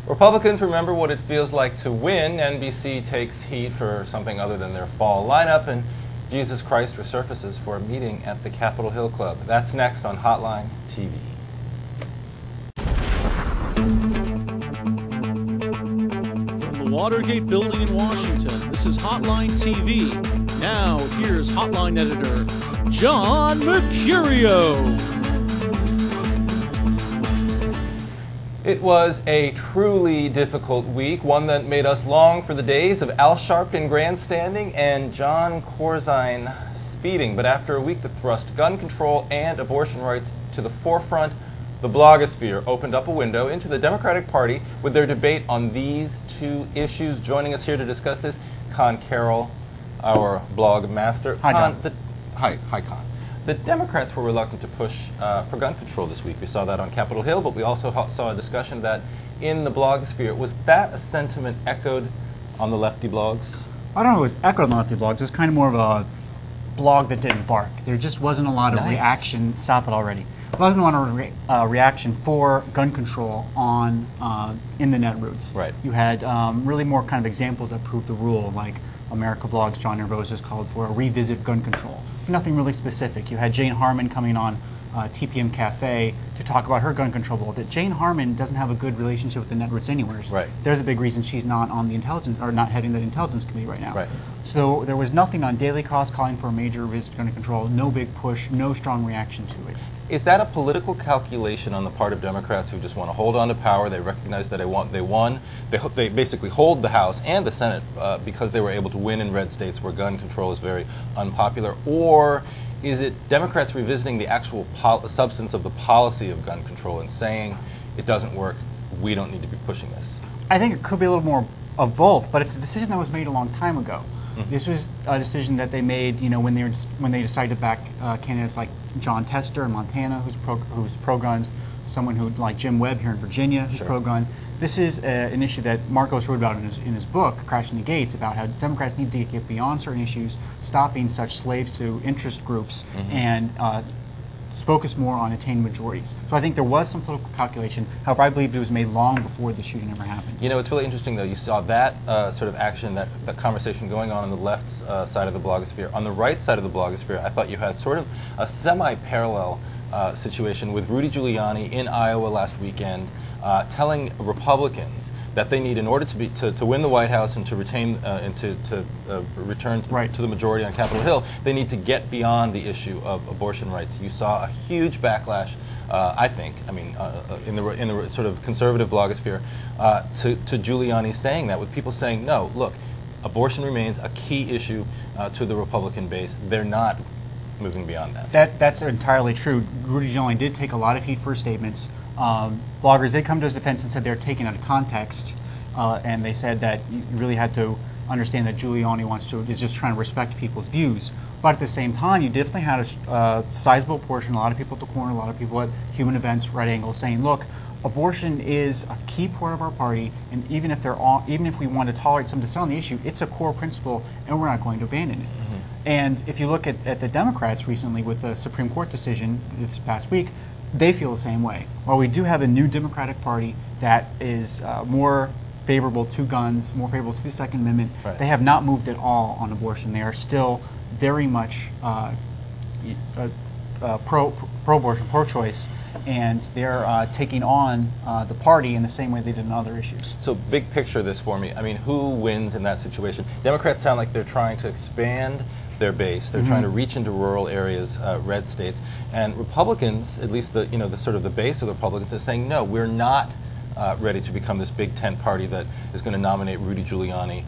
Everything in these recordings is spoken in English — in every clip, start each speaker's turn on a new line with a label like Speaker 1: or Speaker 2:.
Speaker 1: Republicans remember what it feels like to win. NBC takes heat for something other than their fall lineup, and Jesus Christ resurfaces for a meeting at the Capitol Hill Club. That's next on Hotline TV.
Speaker 2: From the Watergate building in Washington, this is Hotline TV. Now, here's Hotline editor John Mercurio.
Speaker 1: It was a truly difficult week, one that made us long for the days of Al Sharpton grandstanding and John Corzine speeding. But after a week that thrust gun control and abortion rights to the forefront, the blogosphere opened up a window into the Democratic Party with their debate on these two issues. Joining us here to discuss this, Con Carroll, our blog master.
Speaker 3: Hi, John.
Speaker 1: Hi, Con. The Democrats were reluctant to push for gun control this week. We saw that on Capitol Hill, but we also saw a discussion of that in the blogosphere. Was that a sentiment echoed on the lefty blogs?
Speaker 3: I don't know if it was echoed on the lefty blogs. It was kind of more of a blog that didn't bark. There just wasn't a lot of reaction. Stop it already. There wasn't a lot of reaction for gun control on in the netroots.
Speaker 1: Right.
Speaker 3: You had really more kind of examples that proved the rule, like America Blogs, John Nervosa has called for a revisit of gun control. Nothing really specific. You had Jane Harman coming on TPM Cafe to talk about her gun control bill. That Jane Harman doesn't have a good relationship with the netroots anywhere.
Speaker 1: Right.
Speaker 3: They're the big reason she's not on the intelligence, or not heading the intelligence committee right now.
Speaker 1: Right.
Speaker 3: So there was nothing on Daily Kos calling for a major revisit of gun control. No big push. No strong reaction to it.
Speaker 1: Is that a political calculation on the part of Democrats who just want to hold on to power? They recognize that they won. They basically hold the House and the Senate because they were able to win in red states where gun control is very unpopular. Or is it Democrats revisiting the actual substance of the policy of gun control and saying it doesn't work, we don't need to be pushing this?
Speaker 3: I think it could be a little more of both, but it's a decision that was made a long time ago. This was a decision that they made, you know, when they decided to back candidates like John Tester in Montana, who's pro-guns, someone who like Jim Webb here in Virginia, who's pro-gun. This is an issue that Marcos wrote about in his book, Crashing the Gates, about how Democrats need to get beyond certain issues, stop being such slaves to interest groups, and focus more on attaining majorities. So I think there was some political calculation. However, I believe it was made long before the shooting ever happened.
Speaker 1: You know, it's really interesting, though. You saw that sort of action, that conversation going on the left side of the blogosphere. On the right side of the blogosphere, I thought you had sort of a semi-parallel situation with Rudy Giuliani in Iowa last weekend, telling Republicans that they need, in order to win the White House and to retain and to return to the majority on Capitol Hill, they need to get beyond the issue of abortion rights. You saw a huge backlash, I think, in the sort of conservative blogosphere, to Giuliani saying that, with people saying, no, look, abortion remains a key issue to the Republican base. They're not moving beyond that.
Speaker 3: That's entirely true. Rudy Giuliani did take a lot of heat for his statements. Bloggers did come to his defense and said they're taken out of context, and they said that you really had to understand that Giuliani is just trying to respect people's views. But at the same time, you definitely had a sizable portion, a lot of people at the corner, a lot of people at Human Events, Right Angle, saying, look, abortion is a key part of our party, and even if we want to tolerate some dissent on the issue, it's a core principle, and we're not going to abandon it. And if you look at the Democrats recently with the Supreme Court decision this past week, they feel the same way. While we do have a new Democratic Party that is more favorable to guns, more favorable to the Second Amendment, they have not moved at all on abortion. They are still very much pro-abortion, pro-choice, and they're taking on the party in the same way they did in other issues.
Speaker 1: So big picture this for me. I mean, who wins in that situation? Democrats sound like they're trying to expand their base. They're trying to reach into rural areas, red states, and Republicans, at least the sort of the base of the Republicans, is saying no, we're not ready to become this big tent party that is going to nominate Rudy Giuliani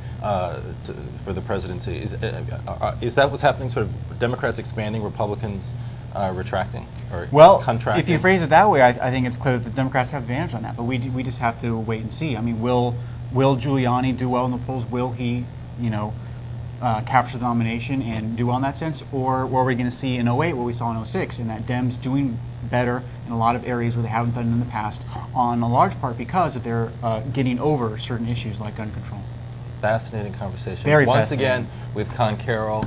Speaker 1: for the presidency. Is that what's happening? Sort of Democrats expanding, Republicans retracting or contracting?
Speaker 3: If you phrase it that way, I think it's clear that the Democrats have advantage on that. But we just have to wait and see. I mean, will Giuliani do well in the polls? Will he, capture the nomination and do well in that sense? Or are we going to see in 08 what we saw in 06, and that Dems doing better in a lot of areas where they haven't done it in the past, on a large part because of their getting over certain issues like gun control.
Speaker 1: Fascinating conversation.
Speaker 3: Very
Speaker 1: Once
Speaker 3: fascinating.
Speaker 1: again with Con Carroll,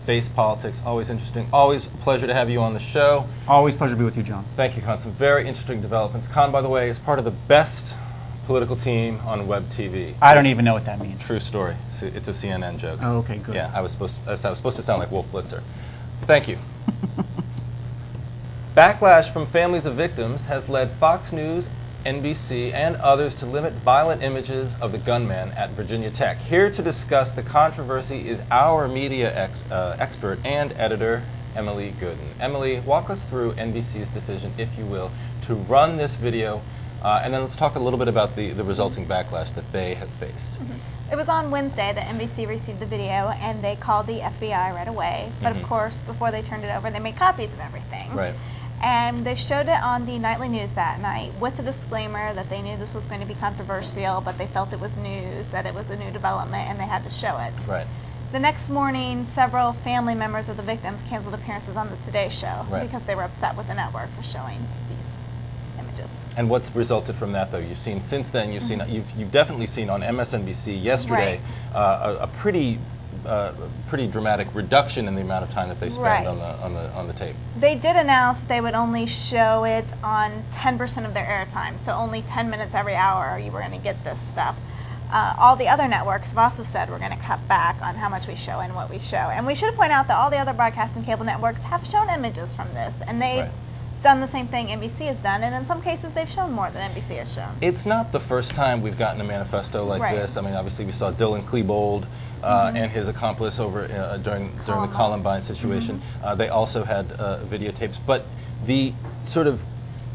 Speaker 1: base politics, always interesting. Always a pleasure to have you on the show.
Speaker 3: Always a pleasure to be with you, John.
Speaker 1: Thank you, Con. Some very interesting developments. Con, by the way, is part of the best political team on web TV.
Speaker 3: I don't even know what that means.
Speaker 1: True story. It's a CNN joke.
Speaker 3: Oh, okay, good.
Speaker 1: Yeah, I was supposed to sound like Wolf Blitzer. Thank you. Backlash from families of victims has led Fox News, NBC, and others to limit violent images of the gunman at Virginia Tech. Here to discuss the controversy is our media expert and editor, Emily Gooden. Emily, walk us through NBC's decision, if you will, to run this video, and then let's talk a little bit about the resulting backlash that they have faced.
Speaker 4: Mm-hmm. It was on Wednesday that NBC received the video, and they called the FBI right away. But of course, before they turned it over, they made copies of everything.
Speaker 1: Right.
Speaker 4: And they showed it on the nightly news that night with a disclaimer that they knew this was going to be controversial, but they felt it was news, that it was a new development, and they had to show it.
Speaker 1: Right.
Speaker 4: The next morning, several family members of the victims canceled appearances on the Today Show because they were upset with the network for showing these images.
Speaker 1: And what's resulted from that, though? You've seen since then. You've seen you've definitely seen on MSNBC yesterday a pretty dramatic reduction in the amount of time that they spend on the tape.
Speaker 4: They did announce they would only show it on 10% of their airtime, so only 10 minutes every hour you were going to get this stuff. All the other networks have also said we're going to cut back on how much we show and what we show. And we should point out that all the other broadcast and cable networks have shown images from this, and they've done the same thing NBC has done, and in some cases they've shown more than NBC has shown.
Speaker 1: It's not the first time we've gotten a manifesto like this. I mean, obviously we saw Dylan Klebold and his accomplice over during the Columbine situation. They also had videotapes, but the sort of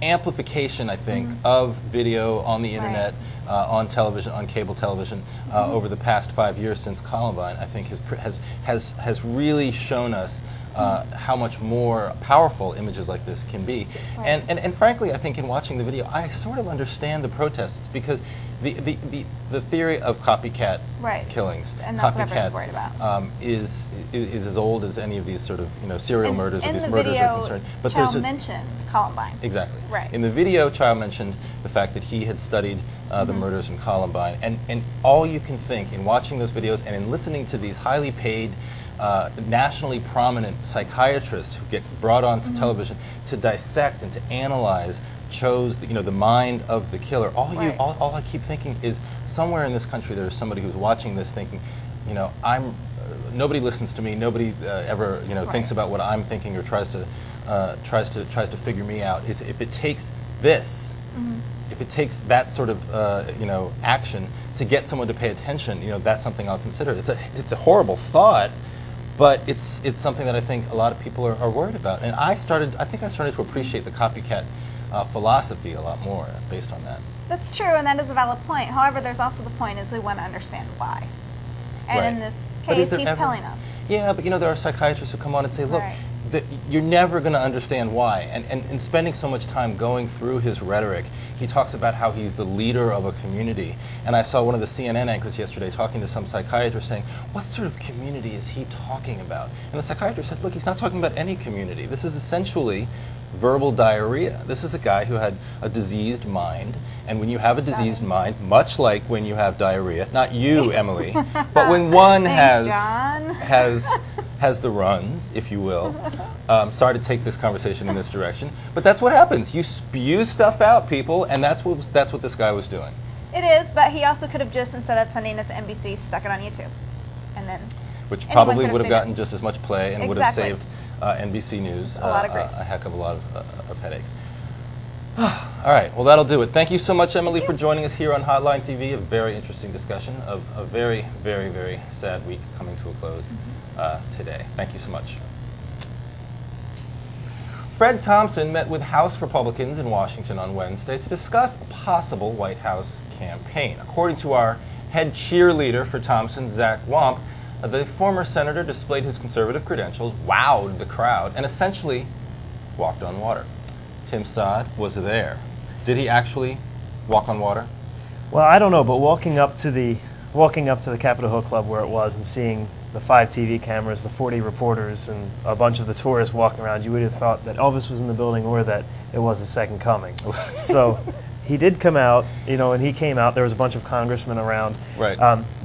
Speaker 1: amplification, I think, of video on the internet, on television, on cable television, over the past 5 years since Columbine, I think has really shown us how much more powerful images like this can be. And frankly, I think in watching the video, I sort of understand the protests, because the theory of copycat killings,
Speaker 4: and that's what everyone's worried about.
Speaker 1: Is as old as any of these sort of serial murders or these
Speaker 4: in the
Speaker 1: murders
Speaker 4: video,
Speaker 1: are concerned. But
Speaker 4: Child mentioned Columbine.
Speaker 1: Exactly.
Speaker 4: Right.
Speaker 1: In the video, Child mentioned the fact that he had studied the murders in Columbine, and all you can think in watching those videos and in listening to these highly paid, nationally prominent psychiatrists who get brought onto television to dissect and to analyze the mind of the killer. All I keep thinking is somewhere in this country there's somebody who's watching this thinking, nobody listens to me, nobody ever thinks about what I'm thinking or tries to figure me out. If it takes this, if it takes that sort of action to get someone to pay attention, that's something I'll consider. It's a horrible thought, but it's something that I think a lot of people are worried about. And I think I started to appreciate the copycat philosophy a lot more based on that.
Speaker 4: That's true, and that is a valid point. However, there's also the point is we want to understand why. And in this case, he's telling us.
Speaker 1: Yeah, but there are psychiatrists who come on and say, look, you're never going to understand why. And in spending so much time going through his rhetoric, he talks about how he's the leader of a community. And I saw one of the CNN anchors yesterday talking to some psychiatrist saying, what sort of community is he talking about? And the psychiatrist said, look, he's not talking about any community. This is essentially verbal diarrhea. This is a guy who had a diseased mind, and when you have a diseased mind, much like when you have diarrhea, not you, Emily, but when one has the runs, if you will. Sorry to take this conversation in this direction, but that's what happens. You spew stuff out, people, and that's what this guy was doing.
Speaker 4: It is, but he also could have just, instead of sending it to NBC, stuck it on YouTube, and then
Speaker 1: which probably would have gotten just as much play and would have saved NBC News a heck of a lot of headaches. All right, well, that'll do it. Thank you so much, Emily, for joining us here on Hotline TV. A very interesting discussion of a very, very, very sad week coming to a close today. Thank you so much. Fred Thompson met with House Republicans in Washington on Wednesday to discuss a possible White House campaign. According to our head cheerleader for Thompson, Zach Wamp, the former senator displayed his conservative credentials, wowed the crowd, and essentially walked on water. Tim Saad was there. Did he actually walk on water?
Speaker 5: Well, I don't know, but walking up to the Capitol Hill Club where it was and seeing the 5 TV cameras, the 40 reporters, and a bunch of the tourists walking around, you would have thought that Elvis was in the building or that it was a second coming. So he did come out, and he came out. There was a bunch of congressmen around.
Speaker 1: Right.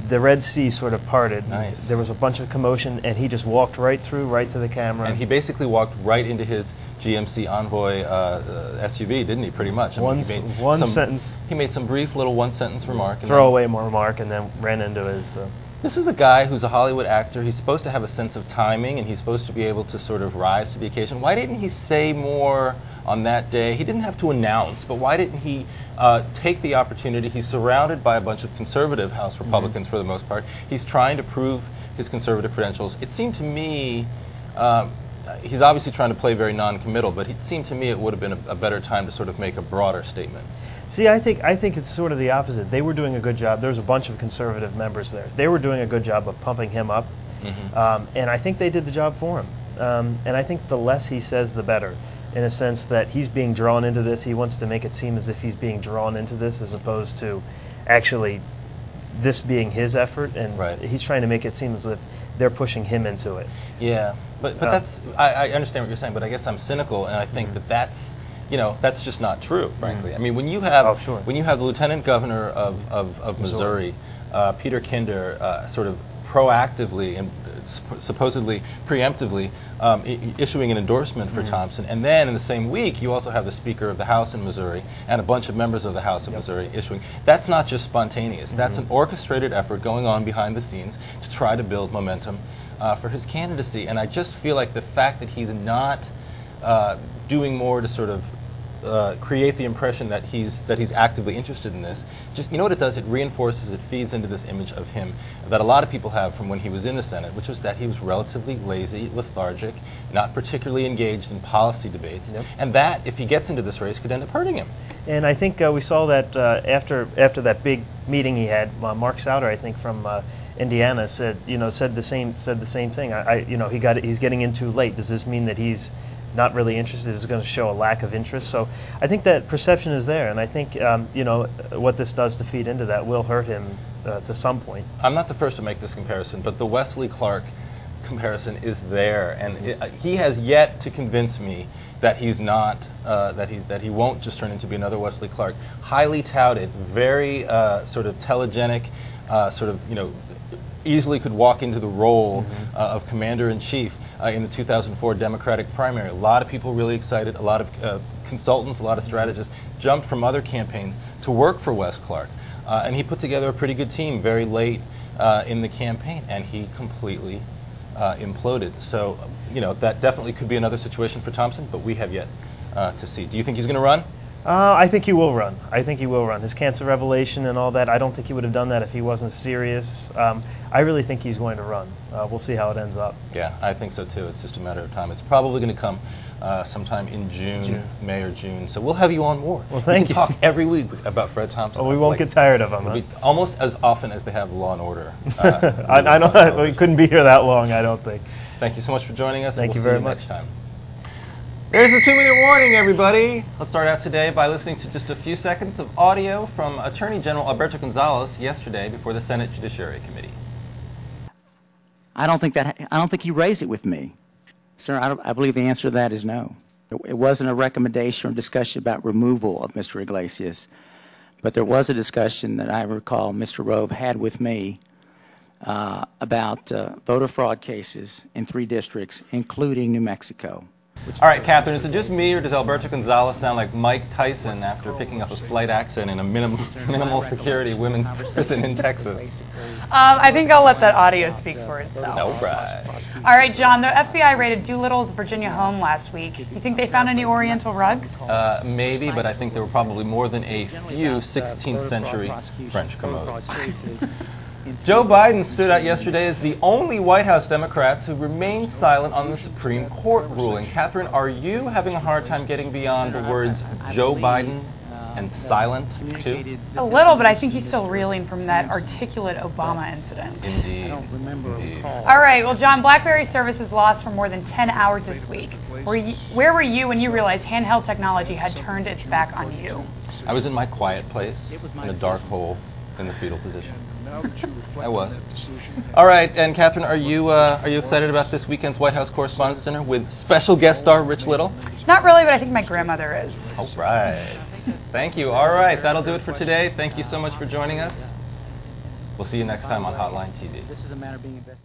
Speaker 5: the Red Sea sort of parted.
Speaker 1: Nice.
Speaker 5: There was a bunch of commotion, and he just walked right through, right to the camera.
Speaker 1: And he basically walked right into his GMC Envoy SUV, didn't he, pretty much?
Speaker 5: One sentence.
Speaker 1: He made some brief little one-sentence remark.
Speaker 5: Throwaway remark, and then ran into his...
Speaker 1: This is a guy who's a Hollywood actor. He's supposed to have a sense of timing, and he's supposed to be able to sort of rise to the occasion. Why didn't he say more on that day? He didn't have to announce, but why didn't he take the opportunity? He's surrounded by a bunch of conservative House Republicans for the most part. He's trying to prove his conservative credentials. It seemed to me, he's obviously trying to play very non-committal, but it seemed to me it would have been a better time to sort of make a broader statement.
Speaker 5: See, I think it's sort of the opposite. They were doing a good job. There was a bunch of conservative members there. They were doing a good job of pumping him up, and I think they did the job for him. And I think the less he says, the better, in a sense that he's being drawn into this. He wants to make it seem as if he's being drawn into this, as opposed to actually this being his effort. And he's trying to make it seem as if they're pushing him into it.
Speaker 1: Yeah, but that's I understand what you're saying, but I guess I'm cynical, and I think that's. You know, that's just not true, frankly. I mean, when you have when you have the Lieutenant Governor of Missouri, Peter Kinder, sort of proactively and supposedly preemptively issuing an endorsement for Thompson, and then in the same week you also have the Speaker of the House in Missouri and a bunch of members of the House of Missouri issuing. That's not just spontaneous. That's an orchestrated effort going on behind the scenes to try to build momentum for his candidacy. And I just feel like the fact that he's not doing more to sort of create the impression that he's actively interested in this, just, you know what it does? It reinforces, it feeds into this image of him that a lot of people have from when he was in the Senate, which was that he was relatively lazy, lethargic, not particularly engaged in policy debates, and that, if he gets into this race, could end up hurting him.
Speaker 5: And I think we saw that after that big meeting he had, Mark Souder, I think, from Indiana, said the same thing. He's getting in too late. Does this mean that he's not really interested? Is going to show a lack of interest? So I think that perception is there, and I think what this does to feed into that will hurt him to some point. I'm
Speaker 1: not the first to make this comparison, but the Wesley Clark comparison is there, and he has yet to convince me that he's not that he won't just turn into be another Wesley Clark. Highly touted, very sort of telegenic, sort of easily could walk into the role of commander-in-chief in the 2004 Democratic primary. A lot of people really excited, a lot of consultants, a lot of strategists jumped from other campaigns to work for Wes Clark. And he put together a pretty good team very late in the campaign, and he completely imploded. So, that definitely could be another situation for Thompson, but we have yet to see. Do you think he's going to run?
Speaker 5: I think he will run. I think he will run. His cancer revelation and all that, I don't think he would have done that if he wasn't serious. I really think he's going to run. We'll see how it ends up.
Speaker 1: Yeah, I think so too. It's just a matter of time. It's probably going to come sometime in June, May or June. So we'll have you on more.
Speaker 5: Well, thank you.
Speaker 1: We can talk every week about Fred Thompson.
Speaker 5: Oh, we won't get tired of him. Huh?
Speaker 1: Almost as often as they have Law and Order.
Speaker 5: I know we couldn't be here that long, I don't think.
Speaker 1: Thank you so much for joining us.
Speaker 5: Thank you very much.
Speaker 1: Next time. Here's the 2-minute warning, everybody. Let's start out today by listening to just a few seconds of audio from Attorney General Alberto Gonzales yesterday before the Senate Judiciary Committee.
Speaker 6: I don't think he raised it with me. Sir, I believe the answer to that is no. It wasn't a recommendation or discussion about removal of Mr. Iglesias, but there was a discussion that I recall Mr. Rove had with me about voter fraud cases in 3 districts, including New Mexico.
Speaker 1: All right, Catherine, is it just me, or does Alberto Gonzales sound like Mike Tyson after picking up a slight accent in a minimal security women's prison in Texas?
Speaker 7: I think I'll let that audio speak for itself.
Speaker 1: No, right.
Speaker 7: All right, John, the FBI raided Doolittle's Virginia home last week. You think they found any Oriental rugs?
Speaker 1: Maybe, but I think there were probably more than a few 16th century French commodes. Joe Biden stood out yesterday as the only White House Democrat to remain silent on the Supreme Court ruling. Catherine, are you having a hard time getting beyond the words Joe Biden and silent, too?
Speaker 7: A little, but I think he's still reeling from that articulate Obama incident.
Speaker 1: Indeed.
Speaker 7: All right, well, John, BlackBerry service was lost for more than 10 hours this week. Where were you when you realized handheld technology had turned its back on you?
Speaker 1: I was in my quiet place in a dark hole in the fetal position. I was. All right, and Catherine, are you excited about this weekend's White House Correspondents' Dinner with special guest star Rich Little?
Speaker 7: Not really, but I think my grandmother is.
Speaker 1: All right. Thank you. All right, that'll do it for today. Thank you so much for joining us. We'll see you next time on Hotline TV.
Speaker 6: This is a matter being investigated.